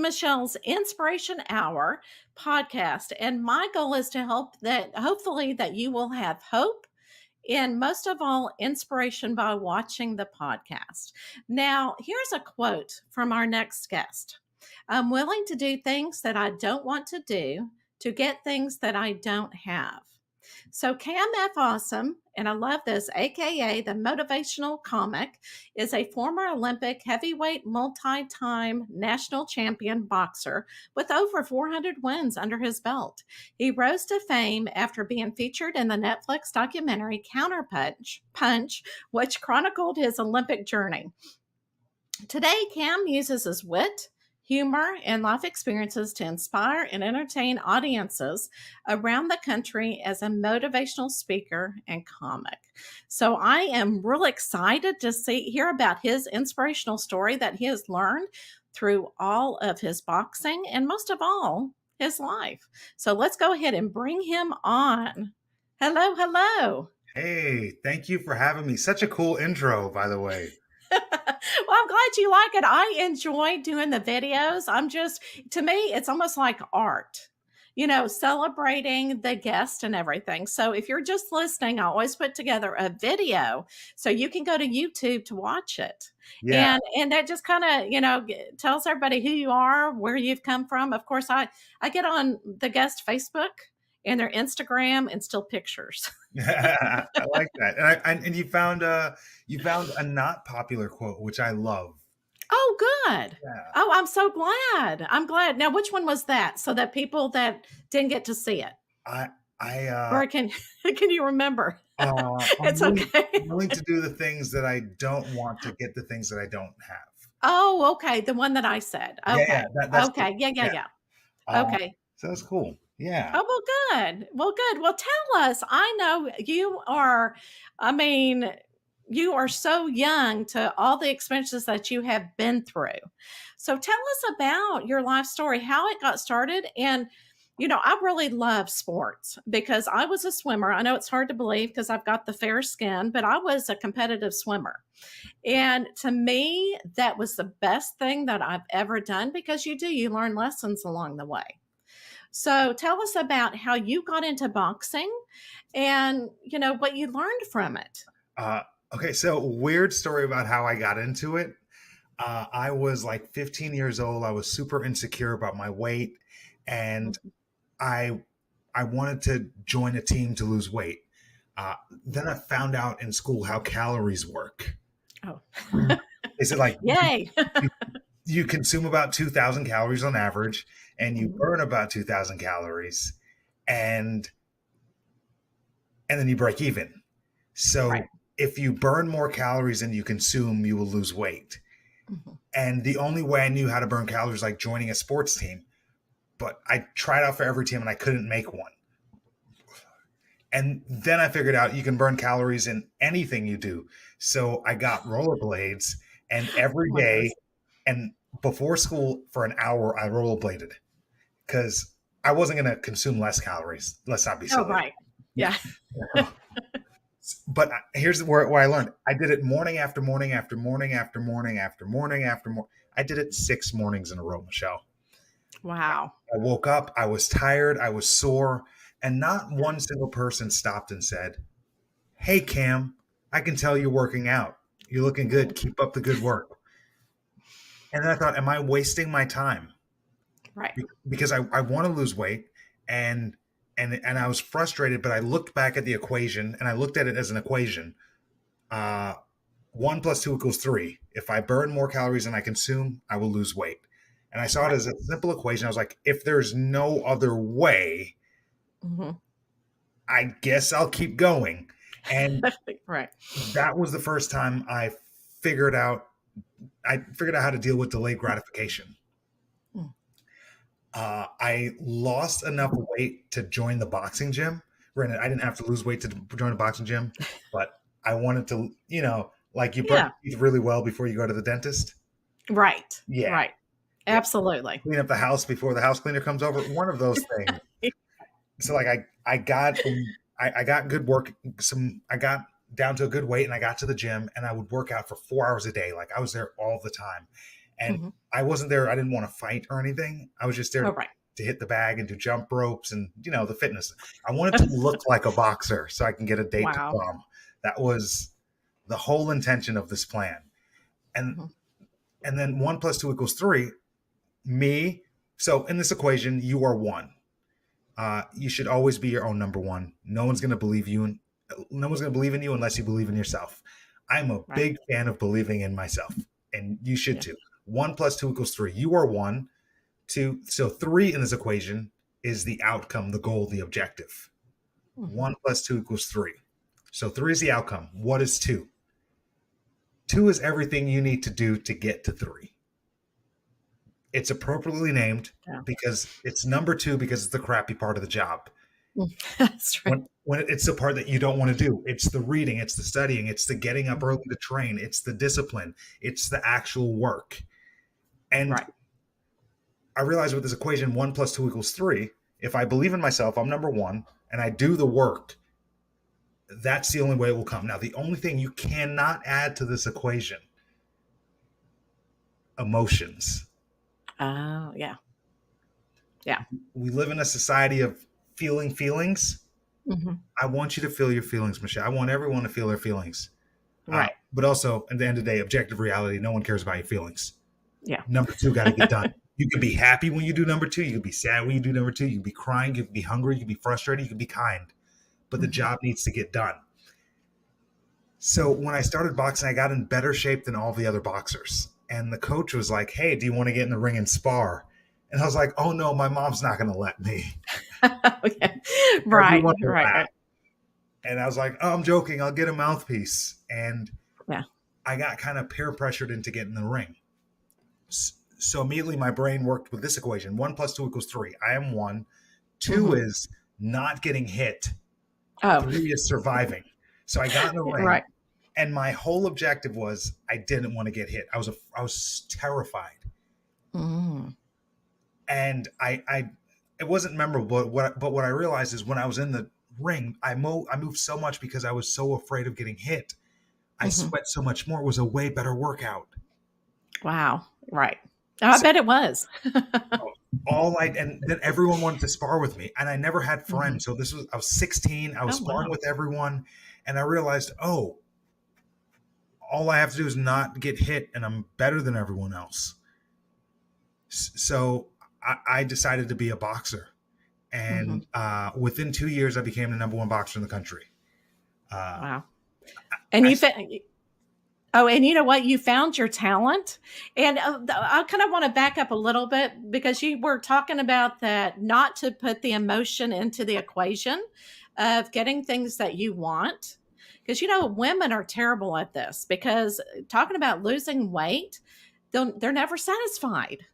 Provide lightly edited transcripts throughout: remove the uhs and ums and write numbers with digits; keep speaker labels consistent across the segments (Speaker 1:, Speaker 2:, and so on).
Speaker 1: Michelle's Inspiration Hour podcast, and my goal is to help that hopefully that you will have hope and most of all inspiration by watching the podcast. Now, here's a quote from our next guest. I'm willing to do things that I don't want to do to get things that I don't have. So Cam F. Awesome, and I love this, aka the Motivational Comic, is a former Olympic heavyweight multi-time national champion boxer with over 400 wins under his belt. He rose to fame after being featured in the Netflix documentary Punch, which chronicled his Olympic journey. Today, Cam uses his wit, humor, and life experiences to inspire and entertain audiences around the country as a motivational speaker and comic. So I am really excited to hear about his inspirational story that he has learned through all of his boxing and most of all, his life. So let's go ahead and bring him on. Hello, hello.
Speaker 2: Hey, thank you for having me. Such a cool intro, by the way.
Speaker 1: Well, I'm glad you like it. I enjoy doing the videos. To me, it's almost like art, celebrating the guest and everything. So if you're just listening, I always put together a video so you can go to YouTube to watch it.
Speaker 2: Yeah.
Speaker 1: And that just kind of, tells everybody who you are, where you've come from. Of course, I get on the guest Facebook and their Instagram and still pictures.
Speaker 2: I like that. And you found a not popular quote, which I love.
Speaker 1: Oh, good.
Speaker 2: Yeah.
Speaker 1: Oh, I'm so glad. I'm glad. Now, which one was that? So that people that didn't get to see it, or can you remember? It's okay.
Speaker 2: I'm willing to do the things that I don't want to get the things that I don't have.
Speaker 1: Oh, okay. The one that I said. Okay.
Speaker 2: Yeah, that's
Speaker 1: okay.
Speaker 2: cool.
Speaker 1: Yeah. Okay.
Speaker 2: So that's cool. Yeah.
Speaker 1: Oh, well, good. Well, good. Well, tell us. I know you are so young to all the experiences that you have been through. So tell us about your life story, how it got started. And, I really love sports because I was a swimmer. I know it's hard to believe because I've got the fair skin, but I was a competitive swimmer. And to me, that was the best thing that I've ever done because you learn lessons along the way. So tell us about how you got into boxing and, what you learned from it.
Speaker 2: Okay, so weird story about how I got into it. I was like 15 years old. I was super insecure about my weight, and I wanted to join a team to lose weight. Then I found out in school how calories work.
Speaker 1: Oh,
Speaker 2: they said like,
Speaker 1: yay!
Speaker 2: you consume about 2,000 calories on average, and you burn about 2,000 calories, and then you break even. So. Right. If you burn more calories than you consume, you will lose weight. Mm-hmm. And the only way I knew how to burn calories was like joining a sports team. But I tried out for every team and I couldn't make one. And then I figured out you can burn calories in anything you do. So I got rollerblades, and every day and before school for an hour, I rollerbladed because I wasn't going to consume less calories. Let's not be silly.
Speaker 1: Oh, right. Yeah.
Speaker 2: But here's where I learned. I did it morning after morning after morning after morning after morning after morning. I did it 6 mornings in a row, Michelle.
Speaker 1: Wow.
Speaker 2: I woke up. I was tired. I was sore. And not one single person stopped and said, "Hey, Cam, I can tell you're working out. You're looking good. Keep up the good work." And then I thought, am I wasting my time?
Speaker 1: Right.
Speaker 2: Because I want to lose weight. And I was frustrated, but I looked back at the equation and I looked at it as an equation. 1 + 2 = 3. If I burn more calories than I consume, I will lose weight. And I saw it as a simple equation. I was like, if there's no other way, I guess I'll keep going. And
Speaker 1: right.
Speaker 2: That was the first time I figured out how to deal with delayed gratification. I lost enough weight to join the boxing gym. Granted, I didn't have to lose weight to join a boxing gym, but I wanted to, like you brush your teeth really well before you go to the dentist.
Speaker 1: Right.
Speaker 2: Yeah.
Speaker 1: Right. Absolutely.
Speaker 2: Clean up the house before the house cleaner comes over. One of those things. So like I got good work. I got down to a good weight and I got to the gym and I would work out for 4 hours a day. Like I was there all the time. And
Speaker 1: Mhm.
Speaker 2: I wasn't there. I didn't want to fight or anything. I was just there
Speaker 1: Oh, right.
Speaker 2: to hit the bag and do jump ropes and, the fitness. I wanted to look like a boxer so I can get a date to
Speaker 1: Wow.
Speaker 2: prom. That was the whole intention of this plan. And
Speaker 1: Mhm.
Speaker 2: and then 1 + 2 = 3. Me. So in this equation, you are one. You should always be your own number one. No one's going to believe you, and no one's going to believe in you unless you believe in yourself. I'm a
Speaker 1: Right.
Speaker 2: big fan of believing in myself, and you should
Speaker 1: Yeah.
Speaker 2: too. 1 + 2 = 3. You are one. Two. So 3 in this equation is the outcome, the goal, the objective.
Speaker 1: Mhm.
Speaker 2: 1 + 2 = 3. So 3 is the outcome. What is 2? 2 is everything you need to do to get to 3. It's appropriately named
Speaker 1: Yeah.
Speaker 2: because it's number 2 because it's the crappy part of the job.
Speaker 1: That's right.
Speaker 2: When it's the part that you don't want to do, it's the reading, it's the studying, it's the getting up early
Speaker 1: Mhm.
Speaker 2: to train, it's the discipline, it's the actual work. And
Speaker 1: Right.
Speaker 2: I realized with this equation, 1 + 2 = 3, if I believe in myself, I'm number one, and I do the work, that's the only way it will come. Now, the only thing you cannot add to this equation, emotions.
Speaker 1: Oh, yeah. Yeah.
Speaker 2: We live in a society of feeling feelings.
Speaker 1: Mhm.
Speaker 2: I want you to feel your feelings, Michelle. I want everyone to feel their feelings.
Speaker 1: Right.
Speaker 2: But also, at the end of the day, objective reality, no one cares about your feelings.
Speaker 1: Yeah.
Speaker 2: Number 2 got to get done. You can be happy when you do number 2. You can be sad when you do number 2. You can be crying. You can be hungry. You can be frustrated. You can be kind. But the
Speaker 1: Mhm.
Speaker 2: job needs to get done. So when I started boxing, I got in better shape than all the other boxers. And the coach was like, "Hey, do you want to get in the ring and spar?" And I was like, "Oh no, my mom's not going to let me."
Speaker 1: Okay. Right.
Speaker 2: Everyone
Speaker 1: Right.
Speaker 2: laughed.
Speaker 1: Right.
Speaker 2: And I was like, "Oh, I'm joking. I'll get a mouthpiece." And
Speaker 1: Yeah.
Speaker 2: I got kind of peer pressured into getting in the ring. So immediately my brain worked with this equation. 1 + 2 = 3. I am one. 2
Speaker 1: Mhm.
Speaker 2: is not getting hit.
Speaker 1: Oh,
Speaker 2: 3 is surviving. So I got in the ring,
Speaker 1: right.
Speaker 2: and my whole objective was I didn't want to get hit. I was terrified,
Speaker 1: Mm.
Speaker 2: and I it wasn't memorable. But what I realized is when I was in the ring, I moved so much because I was so afraid of getting hit. I
Speaker 1: Mhm.
Speaker 2: sweat so much more. It was a way better workout.
Speaker 1: Wow. Right. Oh, I
Speaker 2: So
Speaker 1: bet it was.
Speaker 2: and then everyone wanted to spar with me, and I never had
Speaker 1: Mhm.
Speaker 2: friends. So I was 16. I was
Speaker 1: Oh,
Speaker 2: sparring
Speaker 1: wow.
Speaker 2: with everyone, and I realized, oh, all I have to do is not get hit, and I'm better than everyone else. So I decided to be a boxer,
Speaker 1: Mhm.
Speaker 2: and within 2 years, I became the number one boxer in the country. Uh,
Speaker 1: Wow. And
Speaker 2: I
Speaker 1: you oh, and you know what? You found your talent. And I kind of want to back up a little bit because you were talking about that not to put the emotion into the equation of getting things that you want. Because, women are terrible at this because talking about losing weight, they're never satisfied.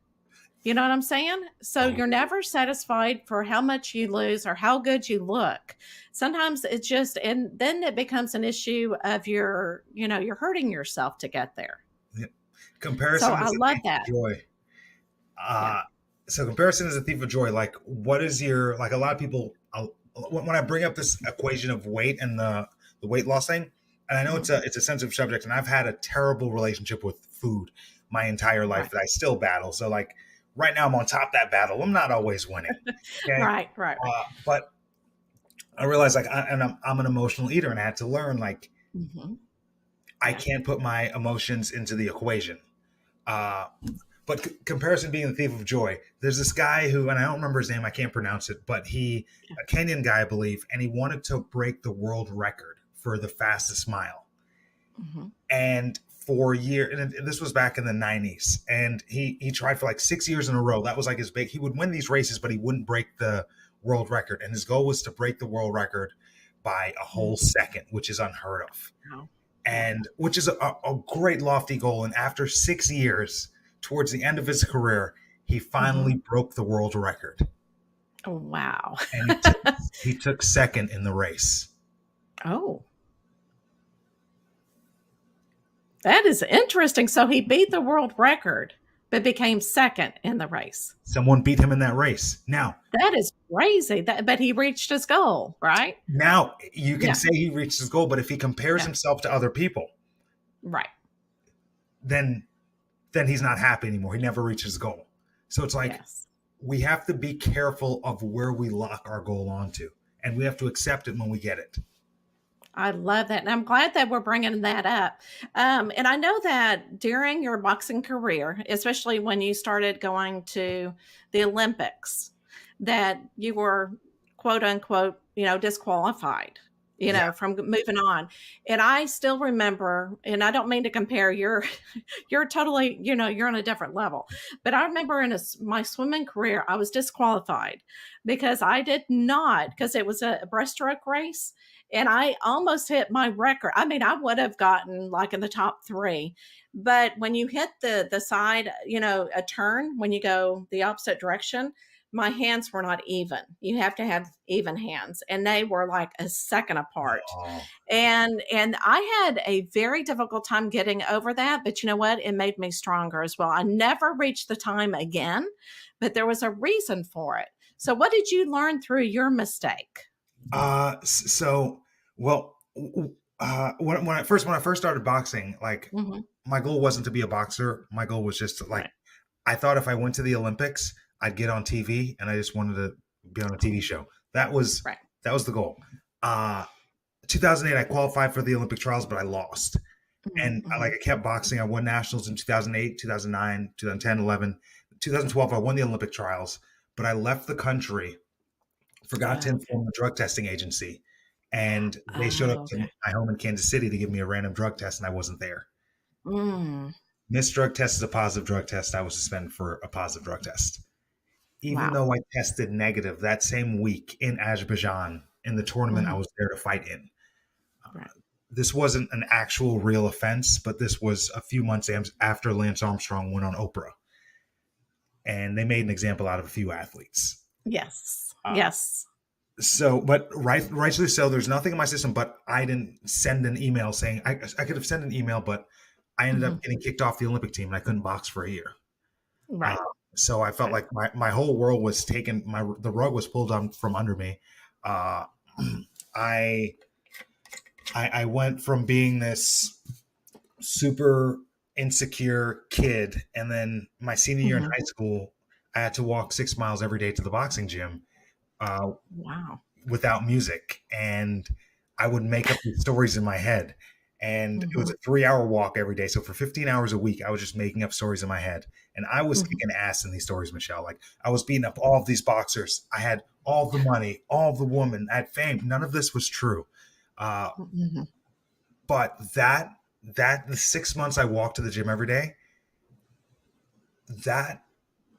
Speaker 1: You know what I'm saying? So
Speaker 2: oh,
Speaker 1: you're never satisfied for how much you lose or how good you look. Sometimes it's just, and then it becomes an issue of you're hurting yourself to get there.
Speaker 2: yeah.
Speaker 1: So
Speaker 2: Comparison
Speaker 1: I
Speaker 2: is a
Speaker 1: love
Speaker 2: thief of
Speaker 1: that.
Speaker 2: joy.
Speaker 1: Yeah.
Speaker 2: Uh, so comparison is a thief of joy. Like, what is your like? A lot of people, when I bring up this equation of weight and the weight loss thing, and I know
Speaker 1: Mhm.
Speaker 2: it's a sensitive subject, and I've had a terrible relationship with food my entire life
Speaker 1: Right.
Speaker 2: that I still battle. So like right now, I'm on top of that battle. I'm not always winning. Okay,
Speaker 1: Right. Right. Right.
Speaker 2: but I realized like, I'm an emotional eater, and I had to learn like
Speaker 1: Hmm.
Speaker 2: I
Speaker 1: Yeah.
Speaker 2: can't put my emotions into the equation. Uh, but comparison being the thief of joy, there's this guy who, and I don't remember his name, I can't pronounce it, but
Speaker 1: Yeah.
Speaker 2: a Kenyan guy, I believe, and he wanted to break the world record for the fastest mile.
Speaker 1: Hmm.
Speaker 2: And for years, and this was back in the 90s, and he tried for like 6 years in a row. That was like his big, he would win these races, but he wouldn't break the world record. And his goal was to break the world record by a whole second, which is unheard of,
Speaker 1: Wow. Yeah.
Speaker 2: and which is a great lofty goal. And after 6 years, towards the end of his career, he
Speaker 1: Hmm.
Speaker 2: finally broke the world record,
Speaker 1: Oh, wow.
Speaker 2: and he took second in the race.
Speaker 1: Oh, that is interesting. So he beat the world record, but became second in the race.
Speaker 2: Someone beat him in that race.
Speaker 1: That is crazy. But he reached his goal, right?
Speaker 2: Now you can
Speaker 1: Yeah.
Speaker 2: say he reached his goal, but if he compares
Speaker 1: Yeah.
Speaker 2: himself to other people,
Speaker 1: Right.
Speaker 2: then then he's not happy anymore. He never reaches his goal. So it's like
Speaker 1: Yes.
Speaker 2: we have to be careful of where we lock our goal onto, and we have to accept it when we get it.
Speaker 1: I love that. And I'm glad that we're bringing that up. And I know that during your boxing career, especially when you started going to the Olympics, that you were quote unquote, disqualified,
Speaker 2: Yeah.
Speaker 1: from moving on. And I still remember, and I don't mean to compare you're totally, you're on a different level, but I remember in my swimming career, I was disqualified because I did not, because it was a breaststroke race and I almost hit my record. I mean, I would have gotten like in the top 3, but when you hit the side, a turn, when you go the opposite direction, my hands were not even. You have to have even hands, and they were like a second apart.
Speaker 2: Oh.
Speaker 1: And I had a very difficult time getting over that, but you know what? It made me stronger as well. I never reached the time again, but there was a reason for it. So what did you learn through your mistake?
Speaker 2: So well, when I first started boxing, like
Speaker 1: Mm-hmm.
Speaker 2: my goal wasn't to be a boxer. My goal was just to, like,
Speaker 1: Right.
Speaker 2: I thought if I went to the Olympics, I'd get on TV, and I just wanted to be on a TV show. That was
Speaker 1: Right.
Speaker 2: the goal. 2008, I qualified for the Olympic trials, but I lost. And
Speaker 1: Mm-hmm.
Speaker 2: I kept boxing. I won nationals in 2008, 2009, 2010, 11, 2012. I won the Olympic trials, but I left the country, forgot to
Speaker 1: Oh, okay.
Speaker 2: inform the drug testing agency, and they showed up
Speaker 1: Oh,
Speaker 2: to
Speaker 1: okay.
Speaker 2: my home in Kansas City to give me a random drug test, and I wasn't there.
Speaker 1: Mm,
Speaker 2: Missed drug test is a positive drug test. I was suspended for a positive drug test. Even
Speaker 1: wow.
Speaker 2: though I tested negative that same week in Azerbaijan in the tournament I
Speaker 1: Hmm.
Speaker 2: was there to fight in.
Speaker 1: Right.
Speaker 2: This wasn't an actual real offense, but this was a few months after Lance Armstrong went on Oprah, and they made an example out of a few athletes.
Speaker 1: Yes.
Speaker 2: Uh,
Speaker 1: Yes.
Speaker 2: so, but rightfully so, there's nothing in my system, but I didn't send an email saying I could have sent an email, but I ended
Speaker 1: Hmm.
Speaker 2: up getting kicked off the Olympic team and I couldn't box for a year. Uh,
Speaker 1: Right.
Speaker 2: so I felt
Speaker 1: Right.
Speaker 2: like my whole world was taken, the rug was pulled on from under me. Uh, I, I went from being this super insecure kid, and then my senior year in
Speaker 1: Hmm.
Speaker 2: high school, I had to walk 6 miles every day to the boxing gym, uh,
Speaker 1: Wow.
Speaker 2: without music, and I would make up these stories in my head. And it was
Speaker 1: Hmm.
Speaker 2: a 3 hour walk every day. So for 15 hours a week, I was just making up stories in my head. And I was
Speaker 1: Hmm.
Speaker 2: kicking ass in these stories, Michelle. Like, I was beating up all of these boxers. I had all the money, all the women, I had fame. None of this was true. Uh,
Speaker 1: Hmm.
Speaker 2: but the 6 months I walked to the gym every day, that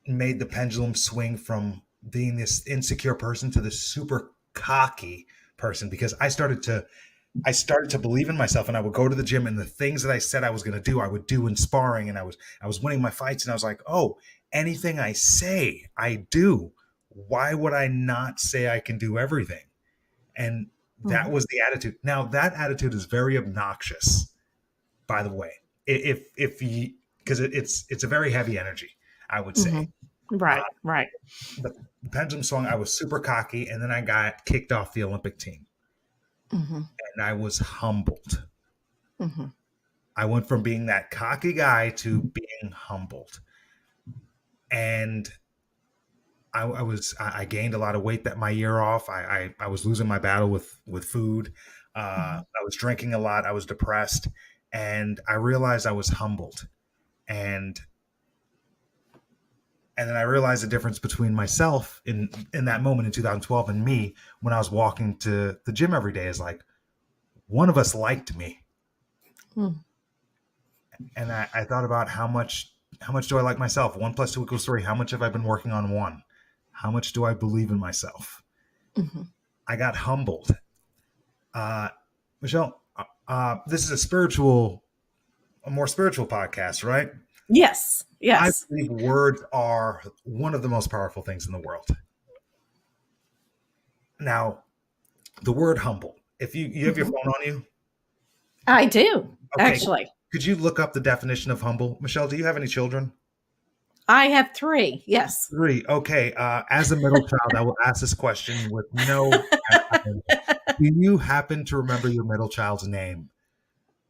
Speaker 2: made the pendulum swing from being this insecure person to this super cocky person, because I started to believe in myself, and I would go to the gym, and the things that I said I was going to do, I would do in sparring, and I was winning my fights, and I was like, "Oh, anything I say, I do. Why would I not say I can do everything?" And that
Speaker 1: Hmm.
Speaker 2: was the attitude. Now, that attitude is very obnoxious, by the way. If you, because it's a very heavy energy, I would say.
Speaker 1: Hmm.
Speaker 2: Uh,
Speaker 1: Right. Right.
Speaker 2: the pendulum swung. I was super cocky, and then I got kicked off the Olympic team,
Speaker 1: Hmm.
Speaker 2: and I was humbled.
Speaker 1: Hmm.
Speaker 2: I went from being that cocky guy to being humbled, and I gained a lot of weight that my year off. I was losing my battle with food.
Speaker 1: Hmm.
Speaker 2: I was drinking a lot. I was depressed, and I realized I was humbled, and then I realized the difference between myself in that moment in 2012 and me when I was walking to the gym every day is like, one of us liked me,
Speaker 1: Hmm.
Speaker 2: and I thought about how much do I like myself? 1 + 2 = 3. How much have I been working on one? How much do I believe in myself?
Speaker 1: Hmm.
Speaker 2: I got humbled. Uh, Michelle, this is a more spiritual podcast, right?
Speaker 1: Yes.
Speaker 2: I
Speaker 1: Yes.
Speaker 2: believe words are one of the most powerful things in the world. Now, the word humble. If you have your
Speaker 1: Hmm.
Speaker 2: phone on you,
Speaker 1: I do
Speaker 2: okay,
Speaker 1: actually.
Speaker 2: could you look up the definition of humble? Michelle, do you have any children?
Speaker 1: I have 3. Yes.
Speaker 2: 3. Okay. As a middle child, I will ask this question with no. Do you happen to remember your middle child's name?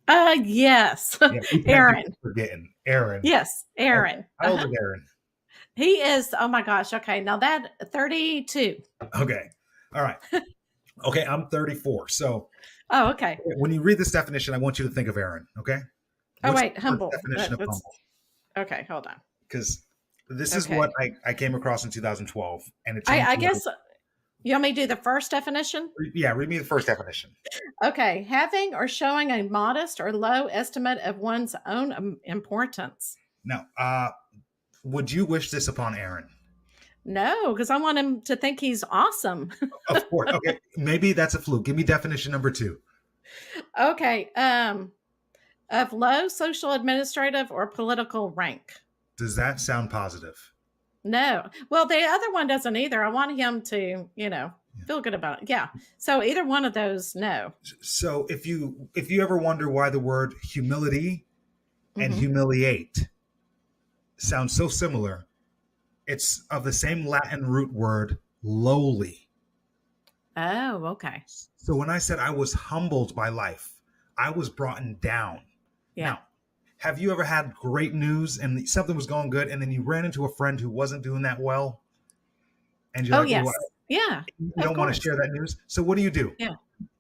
Speaker 1: Yes.
Speaker 2: Yeah, we tend to
Speaker 1: Aaron.
Speaker 2: keep forgetting. Aaron.
Speaker 1: Yes,
Speaker 2: Okay.
Speaker 1: Aaron.
Speaker 2: How old is Aaron?
Speaker 1: He is, oh my gosh. Okay. Now that 32.
Speaker 2: Okay. All right. Okay. I'm 34. So
Speaker 1: Oh, okay.
Speaker 2: when you read this definition, I want you to think of Aaron. Okay.
Speaker 1: Oh,
Speaker 2: What's
Speaker 1: wait,
Speaker 2: the first
Speaker 1: humble.
Speaker 2: definition of
Speaker 1: That's
Speaker 2: humble?
Speaker 1: okay. Hold on.
Speaker 2: Because this is what
Speaker 1: Okay.
Speaker 2: I came across in 2012, and it changed.
Speaker 1: I guess you want me to do the first definition?
Speaker 2: Yeah. Read me the first definition.
Speaker 1: Okay. Having or showing a modest or low estimate of one's own importance.
Speaker 2: Now, would you wish this upon Aaron?
Speaker 1: No, because I want him to think he's awesome.
Speaker 2: Of course. Okay. Maybe that's a fluke. Give me definition number 2.
Speaker 1: Okay. Of low social, administrative, or political rank.
Speaker 2: Does that sound positive?
Speaker 1: No. Well, the other one doesn't either. I want him to, feel good about it. Yeah. So either one of those, no.
Speaker 2: So if you ever wonder why the word humility and humiliate sounds so similar, it's of the same Latin root word, lowly.
Speaker 1: Oh, okay.
Speaker 2: So when I said I was humbled by life, I was brought down.
Speaker 1: Yeah.
Speaker 2: Now, have you ever had great news and something was going good, and then you ran into a friend who wasn't doing that well? And you're
Speaker 1: Oh,
Speaker 2: like,
Speaker 1: yes.
Speaker 2: well,
Speaker 1: Yeah.
Speaker 2: you
Speaker 1: Of
Speaker 2: don't want to
Speaker 1: course.
Speaker 2: share that news. So what do?
Speaker 1: Yeah.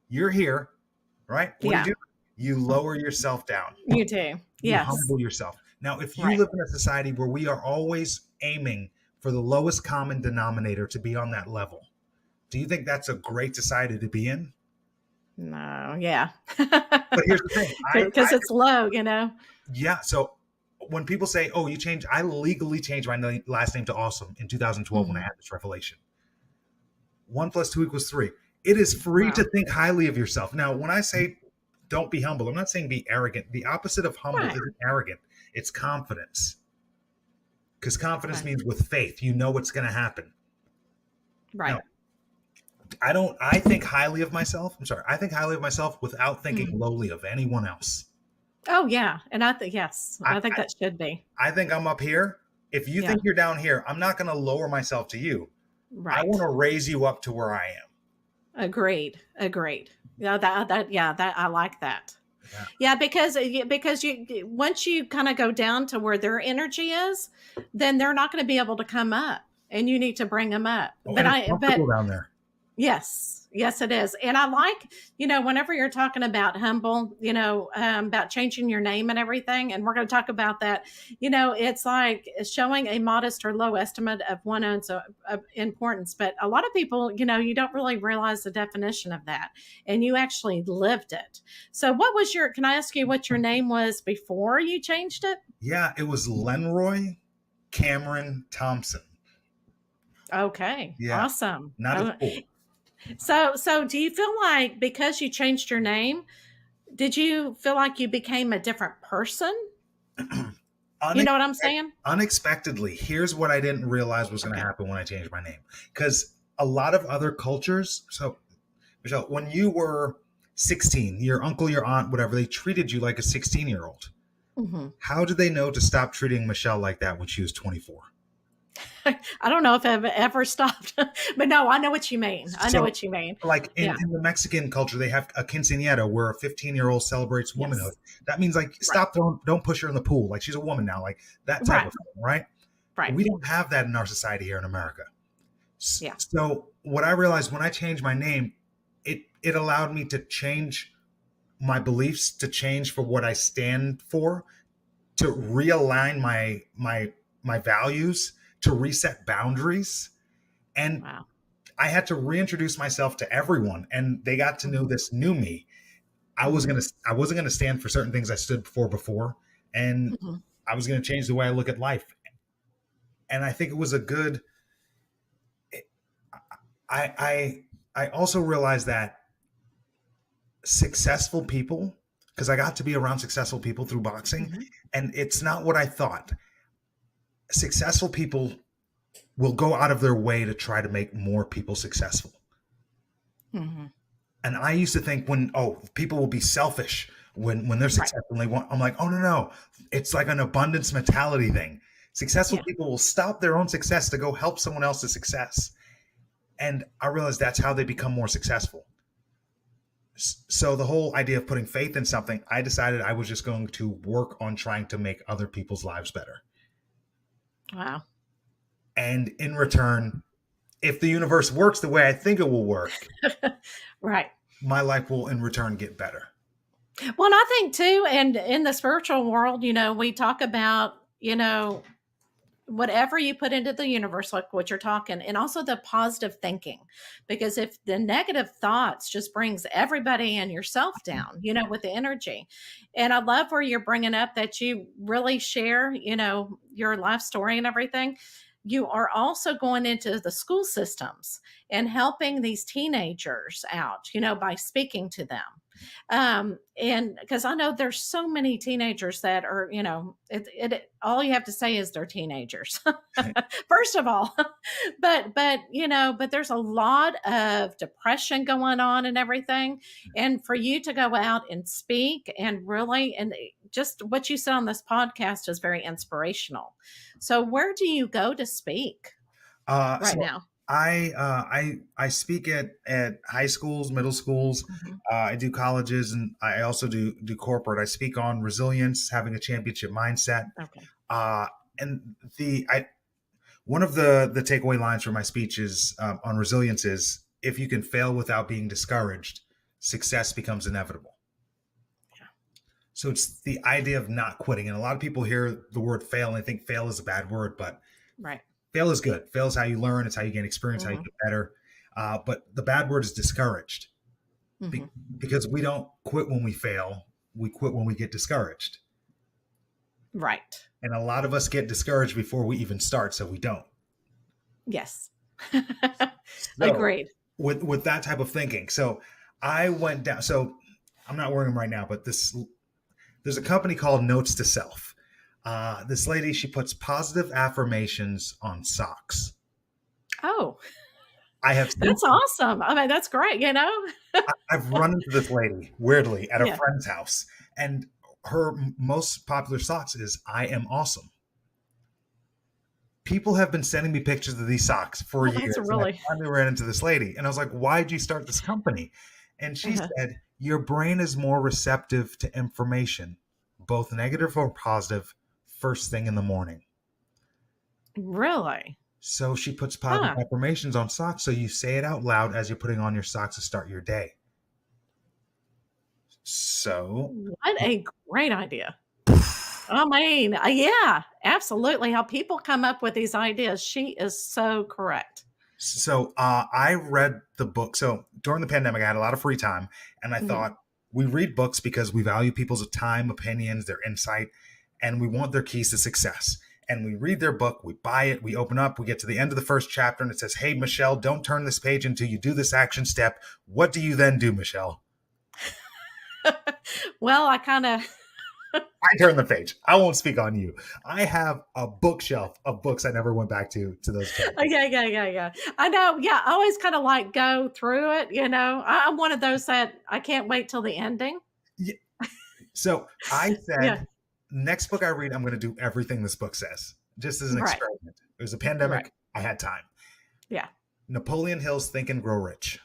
Speaker 2: You're here, right? What
Speaker 1: Yeah.
Speaker 2: do? You lower yourself down.
Speaker 1: You do.
Speaker 2: You
Speaker 1: Yes.
Speaker 2: humble yourself. Now, if you
Speaker 1: Right.
Speaker 2: live in a society where we are always aiming for the lowest common denominator to be on that level, do you think that's a great society to be in?
Speaker 1: No. Yeah.
Speaker 2: But here's the thing.
Speaker 1: Because it's low,
Speaker 2: Yeah. So when people say, "Oh, you changed," I legally changed my last name to Awesome in 2012 when I
Speaker 1: Mhm.
Speaker 2: had this revelation. 1 + 2 = 3. It is free
Speaker 1: Wow.
Speaker 2: to think highly of yourself. Now, when I say don't be humble, I'm not saying be arrogant. The opposite of humble
Speaker 1: Right.
Speaker 2: isn't arrogant. It's confidence. Because confidence
Speaker 1: Right.
Speaker 2: means with faith, you know what's going to happen.
Speaker 1: Right.
Speaker 2: Now, I think highly of myself. I'm sorry. I think highly of myself without thinking
Speaker 1: Mhm.
Speaker 2: lowly of anyone else.
Speaker 1: Oh, yeah. And I think, yes, I think that should be.
Speaker 2: I think I'm up here. If you
Speaker 1: Yeah.
Speaker 2: think you're down here, I'm not going to lower myself to you. I
Speaker 1: Right.
Speaker 2: want to raise you up to where I am.
Speaker 1: Agreed. Yeah, that I like that.
Speaker 2: Yeah.
Speaker 1: Yeah, because you once you kind of go down to where their energy is, then they're not going to be able to come up, and you need to bring them up.
Speaker 2: Oh,
Speaker 1: But
Speaker 2: and it's comfortable down there.
Speaker 1: yes, it is. And I like, whenever you're talking about humble, about changing your name and everything, and we're going to talk about that, it's like showing a modest or low estimate of one's importance. But a lot of people, you don't really realize the definition of that. And you actually lived it. So can I ask you what your name was before you changed it?
Speaker 2: Yeah, it was Lenroy Cameron Thompson.
Speaker 1: Okay.
Speaker 2: Yeah.
Speaker 1: Awesome.
Speaker 2: Not a fool.
Speaker 1: So do you feel like because you changed your name, did you feel like you became a different person? You know what I'm saying?
Speaker 2: Unexpectedly, here's what I didn't realize was going to happen when I changed my name. Because a lot of other cultures, so Michelle, when you were 16, your uncle, your aunt, whatever, they treated you like a 16-year-old.
Speaker 1: Mm-hmm.
Speaker 2: How did they know to stop treating Michelle like that when she was 24?
Speaker 1: I don't know if I've ever stopped, but no, I know what you mean.
Speaker 2: Like in the Mexican culture, they have a quinceañera where a 15-year-old celebrates womanhood. Yes. That means like, stop, don't push her in the pool. Like she's a woman now, like that type of thing, right?
Speaker 1: Right.
Speaker 2: We don't have that in our society here in America.
Speaker 1: Yeah.
Speaker 2: So what I realized when I changed my name, it allowed me to change my beliefs, to change for what I stand for, to realign my values, to reset boundaries. And I had to reintroduce myself to everyone, and they got to know this new me. I wasn't going to stand for certain things I stood for before, and I was going to change the way I look at life. And I think it was a good, I also realized that successful people, because I got to be around successful people through boxing, and it's not what I thought. Successful people will go out of their way to try to make more people successful. Mm-hmm. And I used to think people will be selfish when they're successful and I'm like, oh, no. It's like an abundance mentality thing. Successful people will stop their own success to go help someone else's success. And I realized that's how they become more successful. So the whole idea of putting faith in something, I decided I was just going to work on trying to make other people's lives better.
Speaker 1: Wow.
Speaker 2: And in return, if the universe works the way I think it will work,
Speaker 1: Right.
Speaker 2: my life will in return get better.
Speaker 1: Well, and I think too, and in the spiritual world, we talk about, whatever you put into the universe, like what you're talking, and also the positive thinking, because if the negative thoughts just brings everybody and yourself down, with the energy. And I love where you're bringing up that you really share, your life story and everything. You are also going into the school systems and helping these teenagers out, by speaking to them. And because I know there's so many teenagers that are, all you have to say is they're teenagers, first of all. but there's a lot of depression going on and everything. And for you to go out and speak and really, and just what you said on this podcast is very inspirational. So where do you go to speak right
Speaker 2: So
Speaker 1: now?
Speaker 2: I speak at high schools, middle schools.
Speaker 1: Mhm.
Speaker 2: I do colleges, and I also do corporate. I speak on resilience, having a championship mindset.
Speaker 1: Okay.
Speaker 2: Uh, and one of the takeaway lines from my speech is on resilience is, if you can fail without being discouraged, success becomes inevitable.
Speaker 1: Yeah.
Speaker 2: So it's the idea of not quitting. And a lot of people hear the word fail and they think fail is a bad word, but
Speaker 1: Right.
Speaker 2: fail is good. Fail is how you learn. It's how you gain experience, how you
Speaker 1: Hmm.
Speaker 2: get better. But the bad word is discouraged,
Speaker 1: Hmm.
Speaker 2: because we don't quit when we fail. We quit when we get discouraged.
Speaker 1: Right.
Speaker 2: And a lot of us get discouraged before we even start, so we don't.
Speaker 1: Yes.
Speaker 2: So
Speaker 1: Agreed.
Speaker 2: with that type of thinking, so I went down. So I'm not wearing them right now, but there's a company called Notes to Self. This lady, she puts positive affirmations on socks.
Speaker 1: Oh,
Speaker 2: I have seen,
Speaker 1: that's awesome. I mean, that's great,
Speaker 2: I've run into this lady weirdly at a
Speaker 1: Yeah.
Speaker 2: friend's house, and her most popular socks is "I am awesome." People have been sending me pictures of these socks for
Speaker 1: Well, that's a
Speaker 2: years, and I
Speaker 1: really
Speaker 2: finally ran into this lady, and I was like, "Why'd you start this company?" And she
Speaker 1: uh
Speaker 2: said, "Your brain is more receptive to information, both negative or positive, first thing in the morning."
Speaker 1: really?
Speaker 2: So she puts positive
Speaker 1: Huh.
Speaker 2: affirmations on socks, so you say it out loud as you're putting on your socks to start your day. So
Speaker 1: What a great idea. I mean, yeah, absolutely. How people come up with these ideas. She is so correct.
Speaker 2: I read the book. So during the pandemic, I had a lot of free time, and I
Speaker 1: Mhm.
Speaker 2: thought, we read books because we value people's time, opinions, their insight, and we want their keys to success. And we read their book, we buy it, we open up, we get to the end of the first chapter, and it says, "Hey, Michelle, don't turn this page until you do this action step." What do you then do, Michelle?
Speaker 1: Well, I kind of,
Speaker 2: I turn the page. I won't speak on you. I have a bookshelf of books I never went back to those chapters.
Speaker 1: yeah. I know. Yeah. I always kind of like go through it. I'm one of those that I can't wait till the ending.
Speaker 2: Yeah. So I
Speaker 1: Yeah.
Speaker 2: said, next book I read, I'm going to do everything this book says, just as an
Speaker 1: Right.
Speaker 2: experiment. It was a
Speaker 1: Right.
Speaker 2: pandemic. I had time.
Speaker 1: Yeah.
Speaker 2: Napoleon Hill's Think and Grow Rich.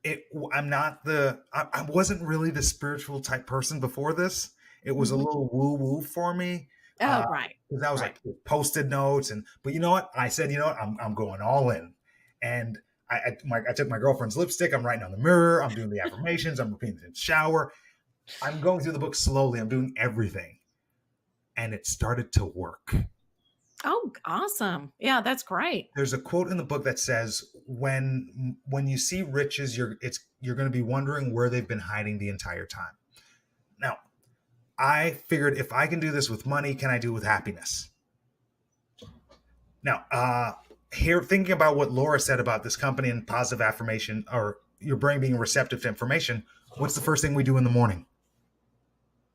Speaker 2: I wasn't really the spiritual type person before this. It was a
Speaker 1: Hmm.
Speaker 2: little woo woo for me.
Speaker 1: Oh, right.
Speaker 2: Because I was
Speaker 1: Right.
Speaker 2: like posted notes, but you know what? I said, you know what? I'm going all in, and I took my girlfriend's lipstick. I'm writing on the mirror. I'm doing the affirmations. I'm repeating it in the shower. I'm going through the book slowly. I'm doing everything, and it started to work.
Speaker 1: Oh, awesome. Yeah. That's great.
Speaker 2: There's a quote in the book that says, when you see riches, you're going to be wondering where they've been hiding the entire time. Now, I figured, if I can do this with money, can I do it with happiness? Now, here, thinking about what Laura said about this company and positive affirmation, or your brain being receptive to information, what's the first thing we do in the morning?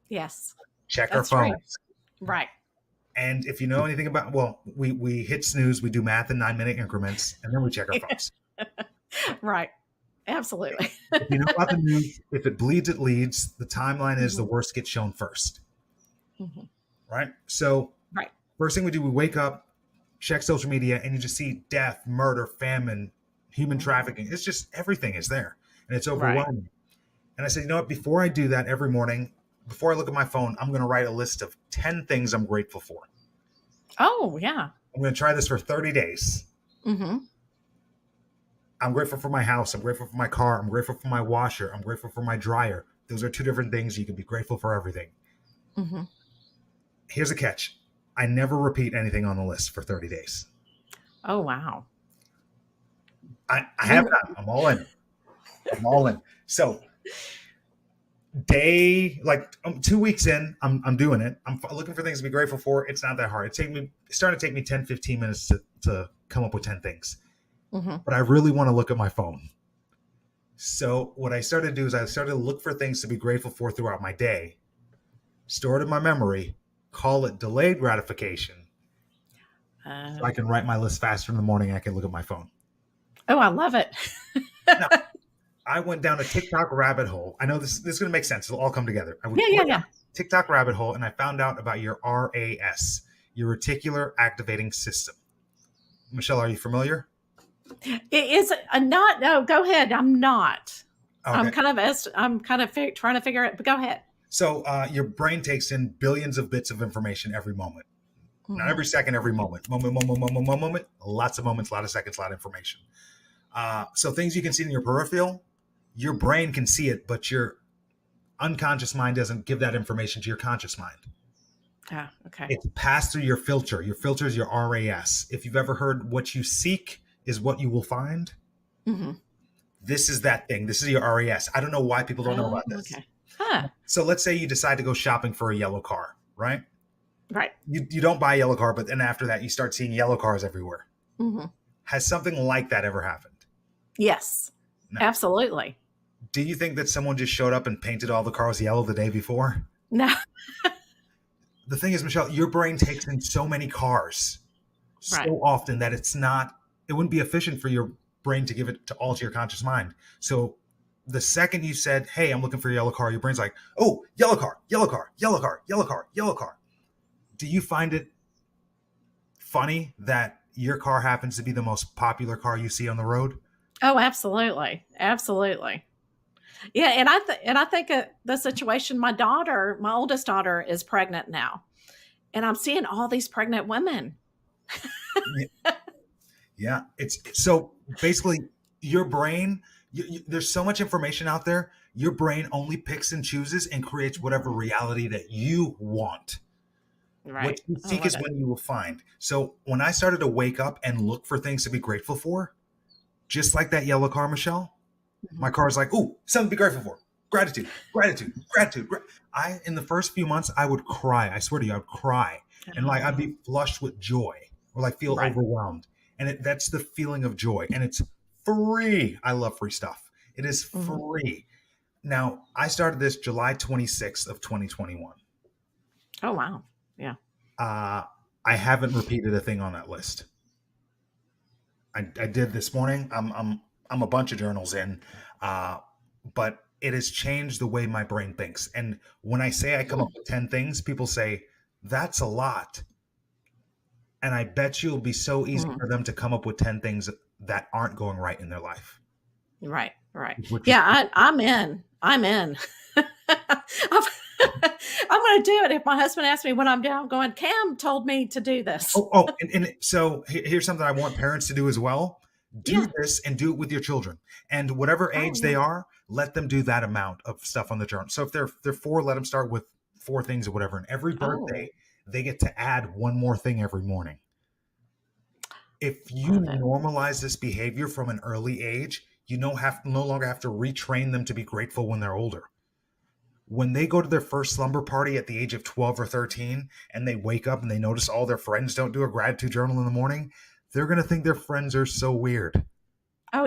Speaker 1: Yes.
Speaker 2: Check our
Speaker 1: That's true.
Speaker 2: phones.
Speaker 1: Right.
Speaker 2: And if you know anything about, well, we hit snooze, we do math in 9-minute increments, and then we check our phones.
Speaker 1: Right. Absolutely.
Speaker 2: If you know about the news, if it bleeds, it leads. The timeline is the
Speaker 1: Mhm.
Speaker 2: worst gets shown first,
Speaker 1: Mhm.
Speaker 2: right? So
Speaker 1: Right.
Speaker 2: first thing we do, we wake up, check social media, and you just see death, murder, famine, human
Speaker 1: Mhm.
Speaker 2: trafficking. It's just, everything is there. and it's
Speaker 1: Right.
Speaker 2: overwhelming. And I said, you know what? Before I do that every morning, before I look at my phone, I'm going to write a list of 10 things I'm grateful for.
Speaker 1: Oh, yeah.
Speaker 2: I'm going to try this for 30 days.
Speaker 1: Mm-hmm.
Speaker 2: I'm grateful for my house. I'm grateful for my car. I'm grateful for my washer. I'm grateful for my dryer. Those are two different things. You can be grateful for everything.
Speaker 1: Mm-hmm.
Speaker 2: Here's a catch. I never repeat anything on the list for 30 days.
Speaker 1: Oh, wow.
Speaker 2: I have not. I'm all in. I'm all in. So day, like 2 weeks in, I'm doing it. I'm looking for things to be grateful for. It's not that hard. It's starting to take me 10, 15 minutes to come up with 10 things.
Speaker 1: Mm-hmm.
Speaker 2: But I really want to look at my phone. So what I started to do is I started to look for things to be grateful for throughout my day, store it in my memory, call it delayed gratification. So I can write my list faster in the morning. I can look at my phone.
Speaker 1: Oh, I love it.
Speaker 2: Now, I went down a TikTok rabbit hole. I know this is going to make sense. It'll all come together. I went
Speaker 1: Yeah.
Speaker 2: TikTok rabbit hole, and I found out about your RAS, your reticular activating system. Michelle, are you familiar?
Speaker 1: It is a not. No, go ahead. I'm not.
Speaker 2: Okay.
Speaker 1: I'm kind of trying to figure it. But go ahead.
Speaker 2: So your brain takes in billions of bits of information every moment.
Speaker 1: Mm-hmm.
Speaker 2: Not every second, every moment. Moment. Lots of moments, a lot of seconds, a lot of information. So things you can see in your peripheral, your brain can see it, but your unconscious mind doesn't give that information to your conscious mind.
Speaker 1: Ah, okay.
Speaker 2: It's passed through your filter. Your filter is your RAS. If you've ever heard what you seek is what you will find,
Speaker 1: Mm-hmm.
Speaker 2: this is that thing. This is your RAS. I don't know why people don't know about this.
Speaker 1: Okay. Huh.
Speaker 2: So let's say you decide to go shopping for a yellow car, right?
Speaker 1: Right.
Speaker 2: You don't buy a yellow car, but then after that, you start seeing yellow cars everywhere.
Speaker 1: Mm-hmm.
Speaker 2: Has something like that ever happened?
Speaker 1: Yes.
Speaker 2: No.
Speaker 1: Absolutely.
Speaker 2: Do you think that someone just showed up and painted all the cars yellow the day before?
Speaker 1: No.
Speaker 2: The thing is, Michelle, your brain takes in so many cars so often that it wouldn't be efficient for your brain to give it to all to your conscious mind. So the second you said, hey, I'm looking for a yellow car, your brain's like, oh, yellow car, yellow car, yellow car, yellow car, yellow car. Do you find it funny that your car happens to be the most popular car you see on the road?
Speaker 1: Oh, absolutely. Absolutely. Yeah, and I think the situation. My oldest daughter, is pregnant now, and I'm seeing all these pregnant women.
Speaker 2: Yeah, it's so basically your brain. There's so much information out there. Your brain only picks and chooses and creates whatever reality that you want.
Speaker 1: Right.
Speaker 2: What you seek is what you will find. So when I started to wake up and look for things to be grateful for, just like that yellow car, Michelle, my car is like, ooh, something to be grateful for. Gratitude, gratitude, gratitude. In the first few months, I would cry. I swear to you, I would cry. And like, I'd be flushed with joy or like feel overwhelmed. And that's the feeling of joy. And it's free. I love free stuff. It is free. Now, I started this July 26th of 2021.
Speaker 1: Oh, wow. Yeah.
Speaker 2: I haven't repeated a thing on that list. I did this morning. I'm a bunch of journals in, but it has changed the way my brain thinks. And when I say I come up with 10 things, people say, that's a lot. And I bet you it'll be so easy for them to come up with 10 things that aren't going right in their life.
Speaker 1: Right. Yeah, I'm in. I'm going to do it. If my husband asks me when I'm down, I'm going, Cam told me to do this.
Speaker 2: And so here's something I want parents to do as well. Do this and do it with your children. And whatever age they are, let them do that amount of stuff on the journal. So if they're 4, let them start with 4 things or whatever. And every birthday, they get to add one more thing every morning. If you normalize this behavior from an early age, you no longer have to retrain them to be grateful when they're older. When they go to their first slumber party at the age of 12 or 13 and they wake up and they notice all their friends don't do a gratitude journal in the morning, they're going to think their friends are so weird.
Speaker 1: Oh,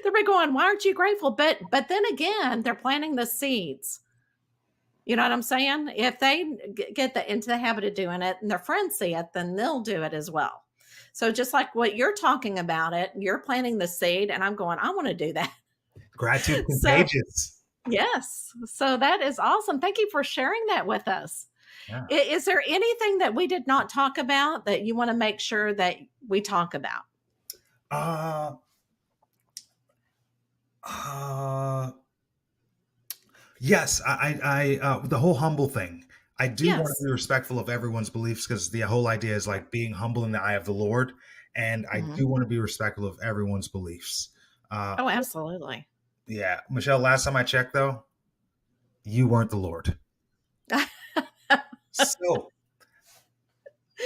Speaker 1: they're going, why aren't you grateful? But then again, they're planting the seeds. You know what I'm saying? If they get into the habit of doing it and their friends see it, then they'll do it as well. So just like what you're talking about you're planting the seed and I'm going, I want to do that.
Speaker 2: Gratitude contagious.
Speaker 1: Yes. So that is awesome. Thank you for sharing that with us. Yeah. Is there anything that we did not talk about that you want to make sure that we talk about?
Speaker 2: Uh, yes, the whole humble thing. I do want to
Speaker 1: Yes.
Speaker 2: be respectful of everyone's beliefs because the whole idea is
Speaker 1: Right.
Speaker 2: like being humble in the eye of the Lord, and I
Speaker 1: Mhm.
Speaker 2: do want to be respectful of everyone's beliefs. Uh,
Speaker 1: Oh, absolutely.
Speaker 2: yeah, Michelle. Last time I checked, though, you weren't the Lord. So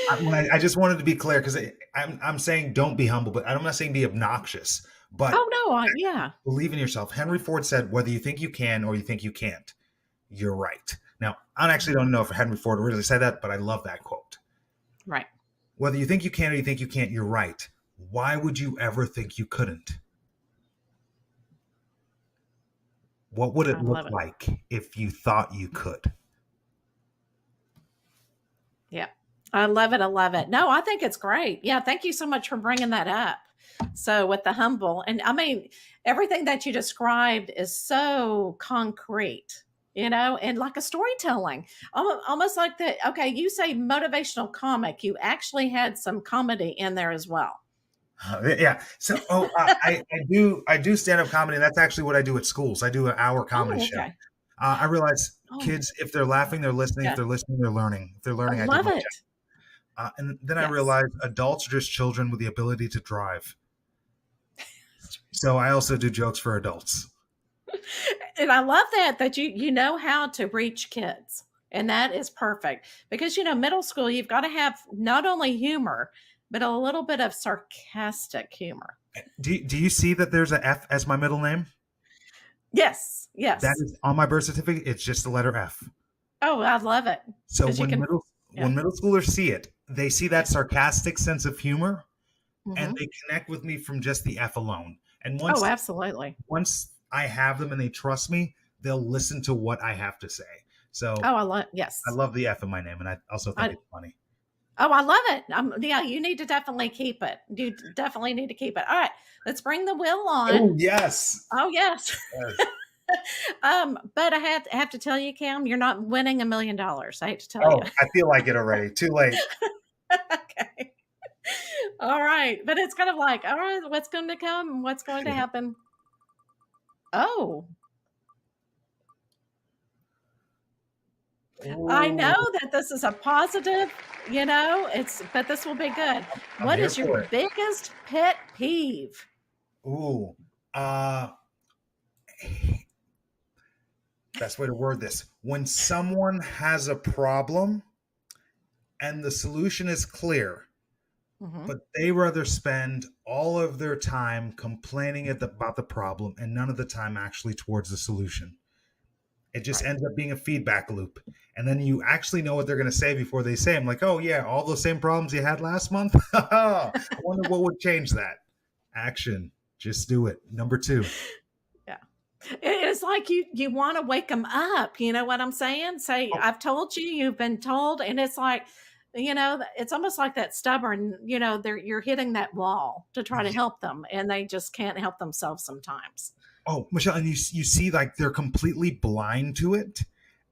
Speaker 2: I just wanted to be clear because I'm saying don't be humble, but I'm not saying be obnoxious. But
Speaker 1: Oh, no, yeah.
Speaker 2: believe in yourself. Henry Ford said, "Whether you think you can or you think you can't, you're right." Now, I actually
Speaker 1: Mhm.
Speaker 2: don't know if Henry Ford really said that, but I love that quote.
Speaker 1: Right.
Speaker 2: Whether you think you can or you think you can't, you're right. Why would you ever think you couldn't? What would it
Speaker 1: I
Speaker 2: look
Speaker 1: love it.
Speaker 2: like if you thought you could?
Speaker 1: Yeah. I love it, I love it. No, I think it's great. Yeah, thank you so much for bringing that up. So with the humble and I mean, everything that you described is so concrete, and like a storytelling. Almost like the okay, you say motivational comic, you actually had some comedy in there as well.
Speaker 2: Yeah. So, I do stand up comedy. And that's actually what I do at schools. I do an hour comedy
Speaker 1: Oh,
Speaker 2: show.
Speaker 1: okay.
Speaker 2: I realize
Speaker 1: Oh,
Speaker 2: kids, if they're laughing, they're listening. If
Speaker 1: yeah.
Speaker 2: they're listening, they're learning. If they're
Speaker 1: I
Speaker 2: learning, I did
Speaker 1: love
Speaker 2: my job.
Speaker 1: it.
Speaker 2: And then I
Speaker 1: Yes.
Speaker 2: realized adults are just children with the ability to drive. So I also do jokes for adults.
Speaker 1: And I love that you know how to reach kids. And that is perfect because middle school you've got to have not only humor but a little bit of sarcastic humor.
Speaker 2: Do you see that there's a F as my middle name?
Speaker 1: Yes,
Speaker 2: That
Speaker 1: yes.
Speaker 2: is on my birth certificate. It's just the letter F.
Speaker 1: Oh, I love it
Speaker 2: So
Speaker 1: because you can. Yeah.
Speaker 2: when middle schoolers see it, they see that
Speaker 1: Yeah.
Speaker 2: sarcastic sense of humor and
Speaker 1: Hmm.
Speaker 2: they connect with me from just the F alone. And
Speaker 1: Oh, absolutely.
Speaker 2: once I have them and they trust me, they'll listen to what I have to say. So
Speaker 1: Oh, I love.
Speaker 2: I
Speaker 1: Yes.
Speaker 2: love the F in my name, and I also think
Speaker 1: I.
Speaker 2: it's funny.
Speaker 1: Oh, I love it. Yeah, you need to definitely keep it. You definitely need to keep it. All right, let's bring the wheel on.
Speaker 2: Oh yes.
Speaker 1: Oh yes.
Speaker 2: Yes.
Speaker 1: But I have to tell you, Cam, you're not winning $1 million. I hate to tell you.
Speaker 2: Oh, I feel like it already. Too late.
Speaker 1: Okay. All right. But it's kind of like, all right, what's going to come? What's going to happen? Oh, I know
Speaker 2: Ooh,
Speaker 1: that this is a positive, but this will be good.
Speaker 2: I'm
Speaker 1: What
Speaker 2: here
Speaker 1: is your
Speaker 2: for it.
Speaker 1: biggest pet peeve?
Speaker 2: Ooh. Uh Best way to word this. When someone has a problem and the solution is clear,
Speaker 1: Hmm.
Speaker 2: but they rather spend all of their time complaining about the problem and none of the time actually towards the solution. It just
Speaker 1: Right.
Speaker 2: ends up being a feedback loop. And then you actually know what they're going to say before they say, I'm like, oh, yeah, all those same problems you had last month. I wonder what would change that. Action. Just do it. Number two.
Speaker 1: Yeah. It's like you want to wake them up. You know what I'm saying? Say,
Speaker 2: Oh,
Speaker 1: I've told you, you've been told, and it's like, it's almost like that stubborn. You're hitting that wall to try to
Speaker 2: yeah.
Speaker 1: help them, and they just can't help themselves sometimes.
Speaker 2: Oh, Michelle, and you see like they're completely blind to it.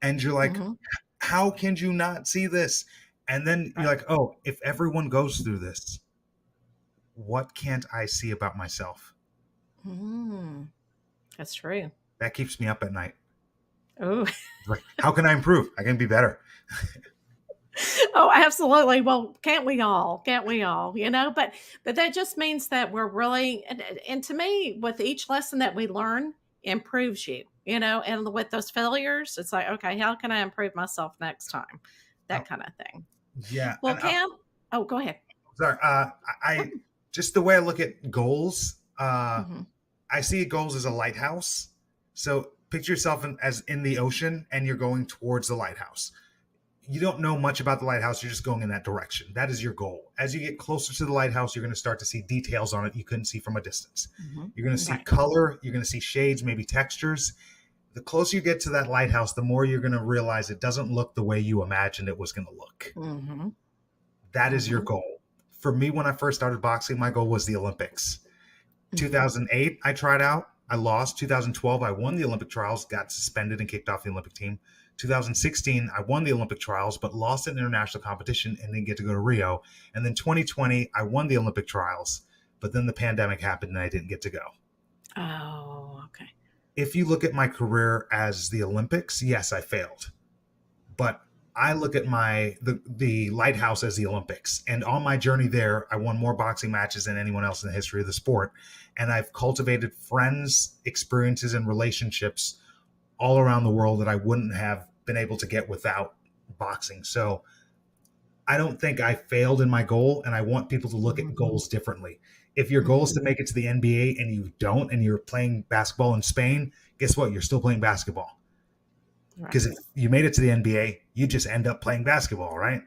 Speaker 2: And you're like,
Speaker 1: Hmm.
Speaker 2: how can you not see this? And then you're
Speaker 1: Right.
Speaker 2: like, oh, if everyone goes through this, what can't I see about myself?
Speaker 1: Mm, that's true.
Speaker 2: That keeps me up at night.
Speaker 1: Oh,
Speaker 2: Like, how can I improve? I can be better.
Speaker 1: oh, absolutely. Well, can't we all? Can't we all? But that just means that we're really, and to me, with each lesson that we learn, improves you. And with those failures, it's like, okay, how can I improve myself next time?
Speaker 2: Oh,
Speaker 1: That kind of thing.
Speaker 2: yeah.
Speaker 1: Well,
Speaker 2: And
Speaker 1: Cam, oh, go ahead.
Speaker 2: sorry, I just the way I look at goals,
Speaker 1: Hmm.
Speaker 2: I see goals as a lighthouse. So picture yourself as in the ocean and you're going towards the lighthouse. You don't know much about the lighthouse, you're just going in that direction. That is your goal. As you get closer to the lighthouse, you're going to start to see details on it you couldn't see from a distance.
Speaker 1: Hmm.
Speaker 2: You're going to see
Speaker 1: Right.
Speaker 2: color, you're going to see shades, maybe textures. The closer you get to that lighthouse, the more you're going to realize it doesn't look the way you imagined it was going to look.
Speaker 1: Hmm.
Speaker 2: That is your
Speaker 1: Hmm.
Speaker 2: goal. For me, when I first started boxing, my goal was the Olympics.
Speaker 1: Hmm.
Speaker 2: 2008, I tried out. I lost. 2012, I won the Olympic trials, got suspended and kicked off the Olympic team. 2016, I won the Olympic trials, but lost in international competition and didn't get to go to Rio. And then 2020, I won the Olympic trials, but then the pandemic happened and I didn't get to go.
Speaker 1: Oh, okay.
Speaker 2: If you look at my career as the Olympics, yes, I failed. But I look at the lighthouse as the Olympics. And on my journey there, I won more boxing matches than anyone else in the history of the sport. And I've cultivated friends, experiences, and relationships all around the world that I wouldn't have been able to get without boxing. So I don't think I failed in my goal, and I want people to look at goals differently. If your goal is to make it to the NBA and you don't, and you're playing basketball in Spain, guess what? You're still playing basketball. Because if you made it to the NBA, you just end up playing basketball, right?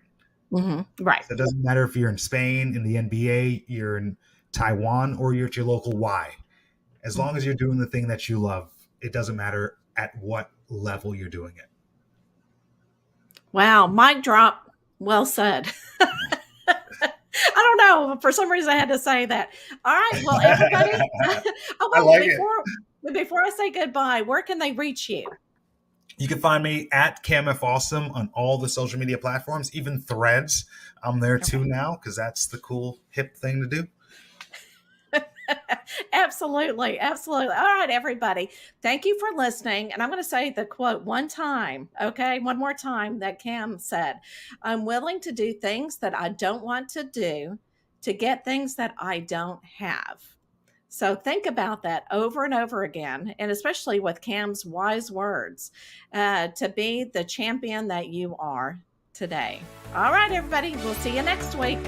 Speaker 1: Right.
Speaker 2: So it doesn't matter if you're in Spain, in the NBA, you're in Taiwan, or you're at your local Y. As long as you're doing the thing that you love, it doesn't matter at what level you're doing it.
Speaker 1: Wow, mic drop. Well said. I don't know. For some reason, I had to say that. All right. Well, everybody.
Speaker 2: I like
Speaker 1: before I say goodbye, where can they reach you?
Speaker 2: You can find me at CamFAwesome on all the social media platforms, even Threads. I'm there too now because that's the cool hip thing to do.
Speaker 1: Absolutely. Absolutely. All right, everybody. Thank you for listening. And I'm going to say the quote one time, okay? One more time that Cam said. I'm willing to do things that I don't want to do to get things that I don't have. So think about that over and over again, and especially with Cam's wise words, to be the champion that you are today. All right, everybody. We'll see you next week.